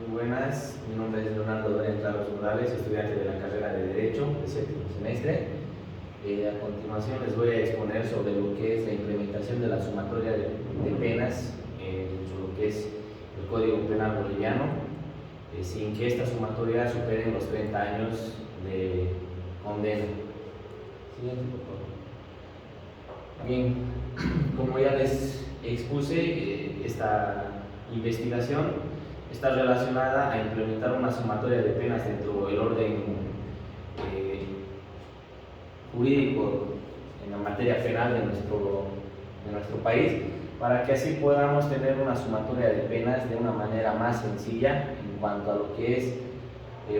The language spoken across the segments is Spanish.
Muy buenas, mi nombre es Leonardo Doren Claros Morales, estudiante de la carrera de Derecho de séptimo semestre. A continuación les voy a exponer sobre lo que es la implementación de la sumatoria de penas dentro de lo que es el Código Penal boliviano, sin que esta sumatoria supere los 30 años de condena. Siguiente, por favor. Bien, como ya les expuse, esta investigación está relacionada a implementar una sumatoria de penas dentro del orden jurídico en la materia penal de nuestro país, para que así podamos tener una sumatoria de penas de una manera más sencilla en cuanto a lo que es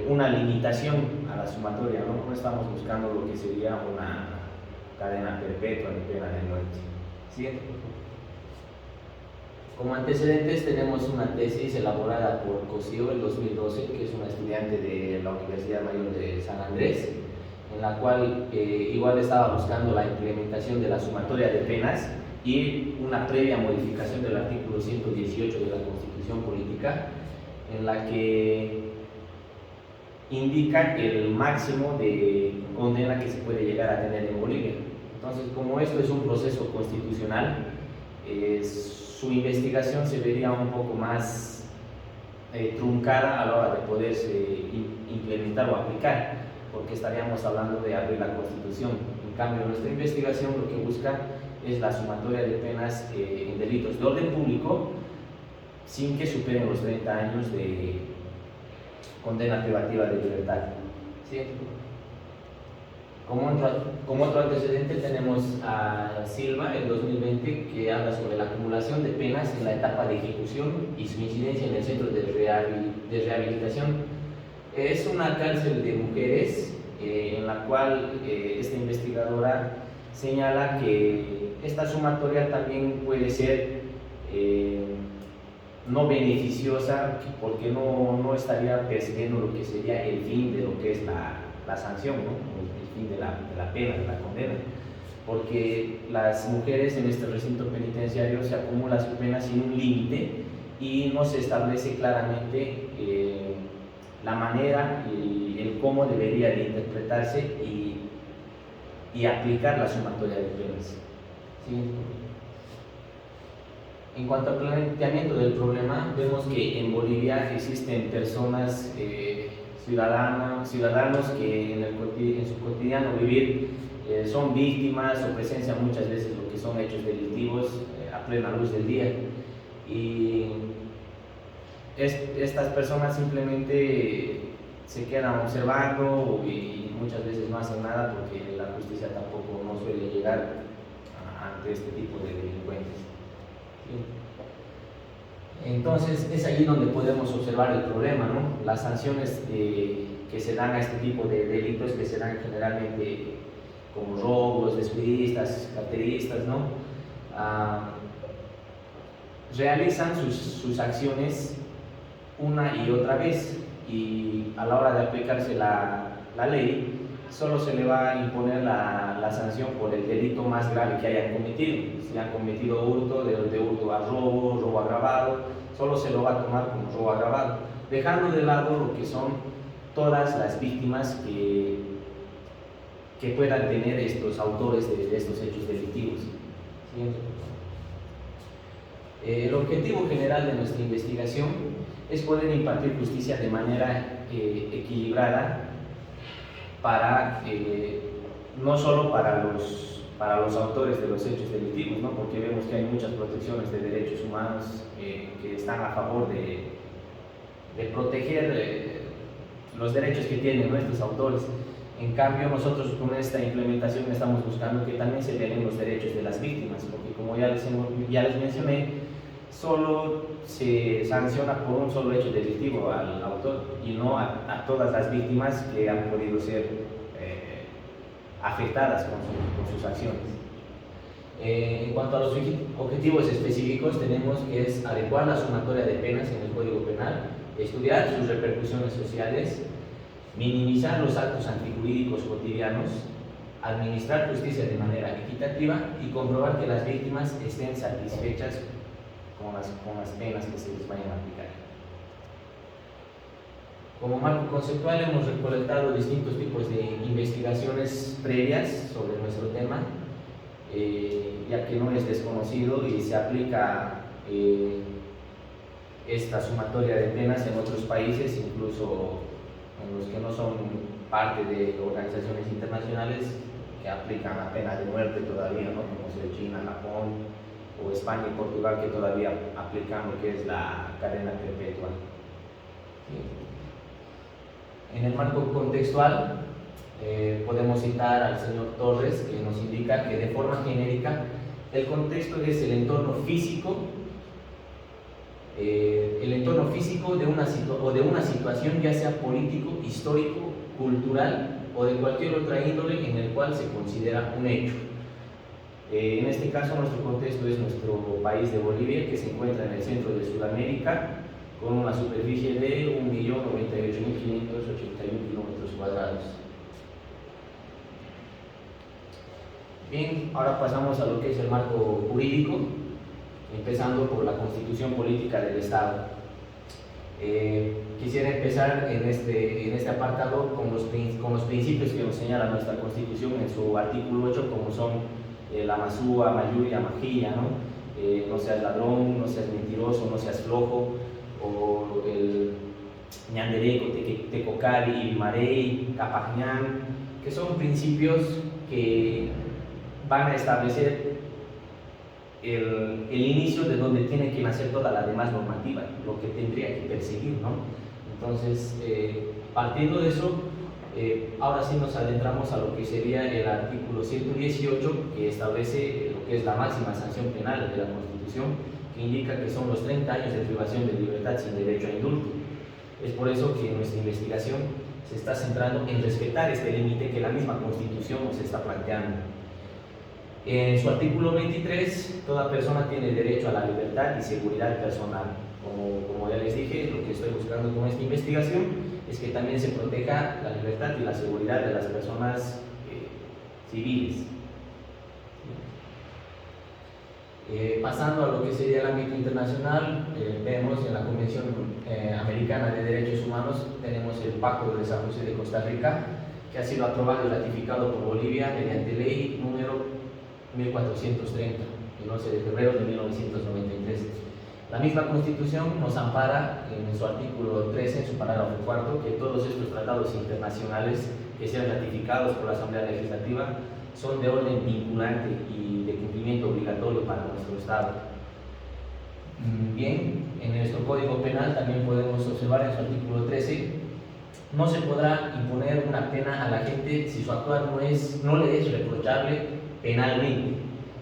una limitación a la sumatoria, ¿no? No estamos buscando lo que sería una cadena perpetua ni pena de muerte. Siguiente, por favor. Como antecedentes tenemos una tesis elaborada por Cosío en 2012, que es una estudiante de la Universidad Mayor de San Andrés, en la cual igual estaba buscando la implementación de la sumatoria de penas y una previa modificación del artículo 118 de la Constitución Política, en la que indica el máximo de condena que se puede llegar a tener en Bolivia. Entonces, como esto es un proceso constitucional, su investigación se vería un poco más truncada a la hora de poderse implementar o aplicar, porque estaríamos hablando de abrir la Constitución. En cambio, nuestra investigación lo que busca es la sumatoria de penas en delitos de orden público sin que superen los 30 años de condena privativa de libertad. ¿Sí? Como otro antecedente tenemos a Silva, en 2020, que habla sobre la acumulación de penas en la etapa de ejecución y su incidencia en el centro de rehabilitación. Es una cárcel de mujeres en la cual esta investigadora señala que esta sumatoria también puede ser no beneficiosa, porque no estaría persiguiendo lo que sería el fin de lo que es la sanción, ¿no? El fin de la pena, de la condena, porque las mujeres en este recinto penitenciario se acumula su pena sin un límite y no se establece claramente la manera y el cómo debería de interpretarse y aplicar la sumatoria de penas. ¿Sí? En cuanto al planteamiento del problema, vemos que en Bolivia existen personas, ciudadanos que en su cotidiano vivir son víctimas o presencian muchas veces lo que son hechos delictivos a plena luz del día. Y estas personas simplemente se quedan observando y muchas veces no hacen nada, porque la justicia tampoco no suele llegar ante este tipo de delincuentes. Entonces es allí donde podemos observar el problema, ¿no? Las sanciones que se dan a este tipo de delitos, que se dan generalmente como robos, descuidistas, carteristas, ¿no? Realizan sus acciones una y otra vez, y a la hora de aplicarse la ley, solo se le va a imponer la sanción por el delito más grave que hayan cometido. Si han cometido hurto, de hurto a robo agravado, solo se lo va a tomar como robo agravado, dejando de lado lo que son todas las víctimas que puedan tener estos autores de estos hechos delictivos. Siguiente, por favor. El objetivo general de nuestra investigación es poder impartir justicia de manera equilibrada no solo para los autores de los hechos delictivos, ¿no? Porque vemos que hay muchas protecciones de derechos humanos que están a favor de proteger los derechos que tienen nuestros autores. En cambio, nosotros con esta implementación estamos buscando que también se velen los derechos de las víctimas, porque como ya les mencioné, solo se sanciona por un solo hecho delictivo al autor y no a todas las víctimas que han podido ser afectadas con sus acciones. En cuanto a los objetivos específicos, tenemos que es adecuar la sumatoria de penas en el Código Penal, estudiar sus repercusiones sociales, minimizar los actos antijurídicos cotidianos, administrar justicia de manera equitativa y comprobar que las víctimas estén satisfechas con las penas que se les vayan a aplicar. Como marco conceptual hemos recolectado distintos tipos de investigaciones previas sobre nuestro tema, ya que no es desconocido y se aplica esta sumatoria de penas en otros países, incluso en los que no son parte de organizaciones internacionales que aplican la pena de muerte todavía, ¿no? Como es China, Japón o España y Portugal, que todavía aplican lo que es la cadena perpetua. ¿Sí? En el marco contextual podemos citar al señor Torres, que nos indica que de forma genérica el contexto es el entorno físico de una situación, ya sea político, histórico, cultural o de cualquier otra índole en el cual se considera un hecho. En este caso nuestro contexto es nuestro país de Bolivia, que se encuentra en el centro de Sudamérica, con una superficie de 1.098.581 kilómetros cuadrados. Bien, ahora pasamos a lo que es el marco jurídico, empezando por la Constitución Política del Estado. Quisiera empezar en este apartado con los principios que nos señala nuestra Constitución en su artículo 8, como son la masúa, mayuria, majilla, ¿no? No seas ladrón, no seas mentiroso, no seas flojo, o el ñandereco, tecocari, marey, capajñán, que son principios que van a establecer el inicio de donde tiene que nacer toda la demás normativa, lo que tendría que perseguir, ¿no? Entonces, partiendo de eso, ahora sí nos adentramos a lo que sería el artículo 118, que establece lo que es la máxima sanción penal de la Constitución, que indica que son los 30 años de privación de libertad sin derecho a indulto. Es por eso que nuestra investigación se está centrando en respetar este límite que la misma Constitución nos está planteando. En su artículo 23, toda persona tiene derecho a la libertad y seguridad personal. Como ya les dije, lo que estoy buscando con esta investigación es que también se proteja la libertad y la seguridad de las personas civiles. Pasando a lo que sería el ámbito internacional, vemos en la Convención Americana de Derechos Humanos, tenemos el Pacto de San José de Costa Rica, que ha sido aprobado y ratificado por Bolivia mediante ley número 1430, el 11 de febrero de 1993. La misma Constitución nos ampara en su artículo 13, en su parágrafo cuarto, que todos estos tratados internacionales que sean ratificados por la Asamblea Legislativa son de orden vinculante y de cumplimiento obligatorio para nuestro Estado. Bien, en nuestro Código Penal también podemos observar en su artículo 13: no se podrá imponer una pena a la gente si su actuar no le es reprochable penalmente.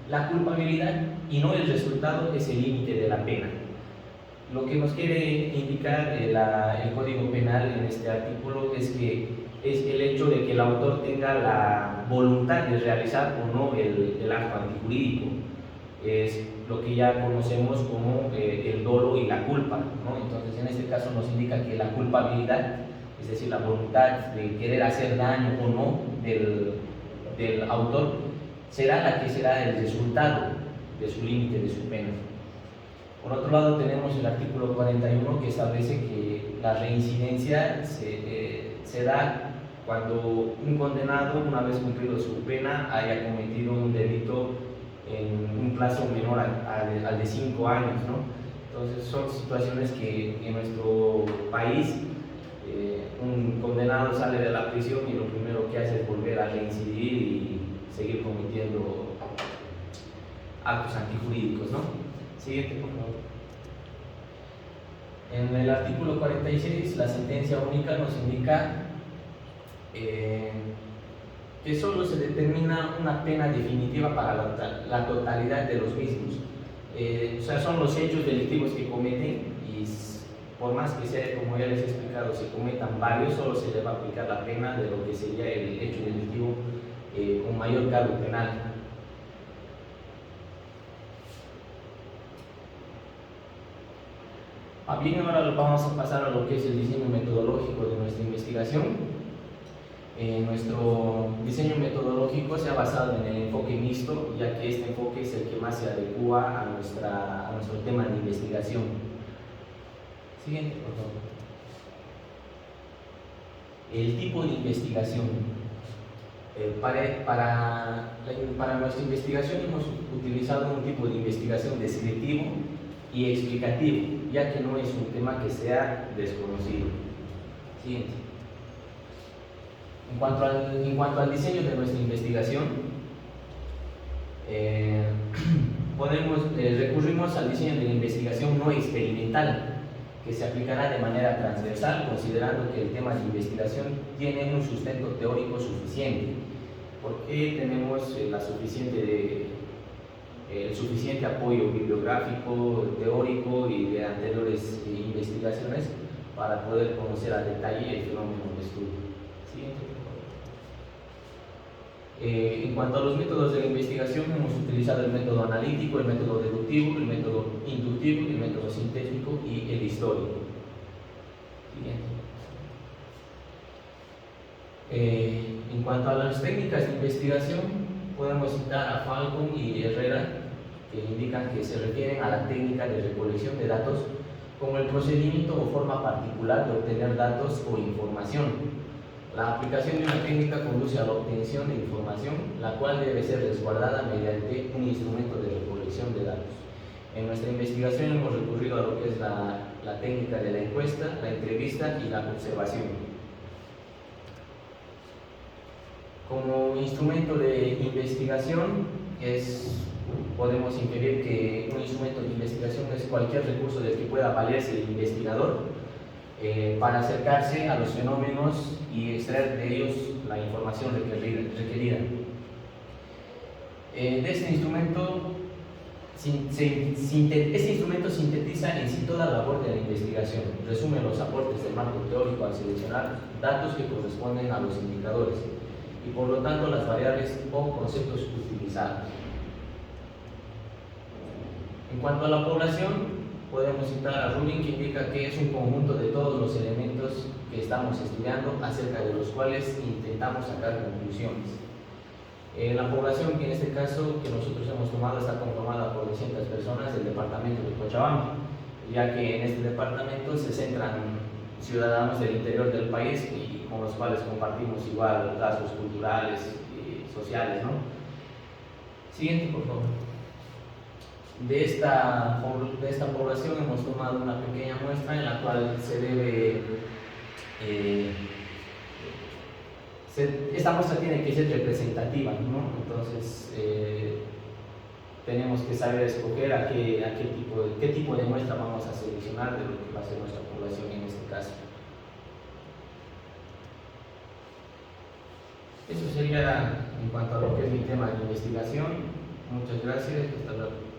La culpabilidad y no el resultado es el límite de la pena. Lo que nos quiere indicar el Código Penal en este artículo es que es el hecho de que el autor tenga la voluntad de realizar o no el acto antijurídico. Es lo que ya conocemos como el dolo y la culpa, ¿no? Entonces, en este caso nos indica que la culpabilidad, es decir, la voluntad de querer hacer daño o no del autor, será la que será el resultado de su límite, de su pena. Por otro lado, tenemos el artículo 41, que establece que la reincidencia se da cuando un condenado, una vez cumplido su pena, haya cometido un delito en un plazo menor al de 5 años, ¿no? Entonces son situaciones que en nuestro país un condenado sale de la prisión y lo primero que hace es volver a reincidir y seguir cometiendo actos antijurídicos, ¿no? Siguiente, por favor. En el artículo 46, la sentencia única nos indica que solo se determina una pena definitiva para la totalidad de los mismos. O sea, son los hechos delictivos que cometen, y por más que sea, como ya les he explicado, se cometan varios, solo se le va a aplicar la pena de lo que sería el hecho delictivo con mayor cargo penal. Bien, ahora vamos a pasar a lo que es el diseño metodológico de nuestra investigación. Nuestro diseño metodológico se ha basado en el enfoque mixto, ya que este enfoque es el que más se adecua a nuestro tema de investigación. Siguiente, por favor. El tipo de investigación. Para nuestra investigación hemos utilizado un tipo de investigación descriptivo y explicativo, ya que no es un tema que sea desconocido. Siguiente. En cuanto al diseño de nuestra investigación, recurrimos al diseño de la investigación no experimental, que se aplicará de manera transversal, considerando que el tema de investigación tiene un sustento teórico suficiente, porque tenemos el suficiente apoyo bibliográfico, teórico y de anteriores investigaciones para poder conocer a detalle el fenómeno de estudio. Siguiente, por favor. En cuanto a los métodos de la investigación, hemos utilizado el método analítico, el método deductivo, el método inductivo, el método sintético y el histórico. Siguiente. En cuanto a las técnicas de investigación, podemos citar a Falcon y Herrera, que indican que se refieren a la técnica de recolección de datos como el procedimiento o forma particular de obtener datos o información. La aplicación de una técnica conduce a la obtención de información, la cual debe ser resguardada mediante un instrumento de recolección de datos. En nuestra investigación hemos recurrido a lo que es la técnica de la encuesta, la entrevista y la observación. Como instrumento de investigación podemos inferir que un instrumento de investigación es cualquier recurso del que pueda valerse el investigador para acercarse a los fenómenos y extraer de ellos la información requerida. Este instrumento sintetiza en sí toda la labor de la investigación, resume los aportes del marco teórico al seleccionar datos que corresponden a los indicadores y por lo tanto las variables o conceptos utilizados. En cuanto a la población, podemos citar a Rubin, que indica que es un conjunto de todos los elementos que estamos estudiando, acerca de los cuales intentamos sacar conclusiones. La población, que en este caso que nosotros hemos tomado, está conformada por 200 personas del departamento de Cochabamba, ya que en este departamento se centran ciudadanos del interior del país y con los cuales compartimos igual rasgos culturales y sociales, ¿no? Siguiente, por favor. De esta población hemos tomado una pequeña muestra en la cual esta muestra tiene que ser representativa, ¿no? Entonces tenemos que saber escoger qué tipo de muestra vamos a seleccionar de lo que va a ser nuestra población en este caso. Eso sería en cuanto a lo que es mi tema de investigación. Muchas gracias, hasta luego.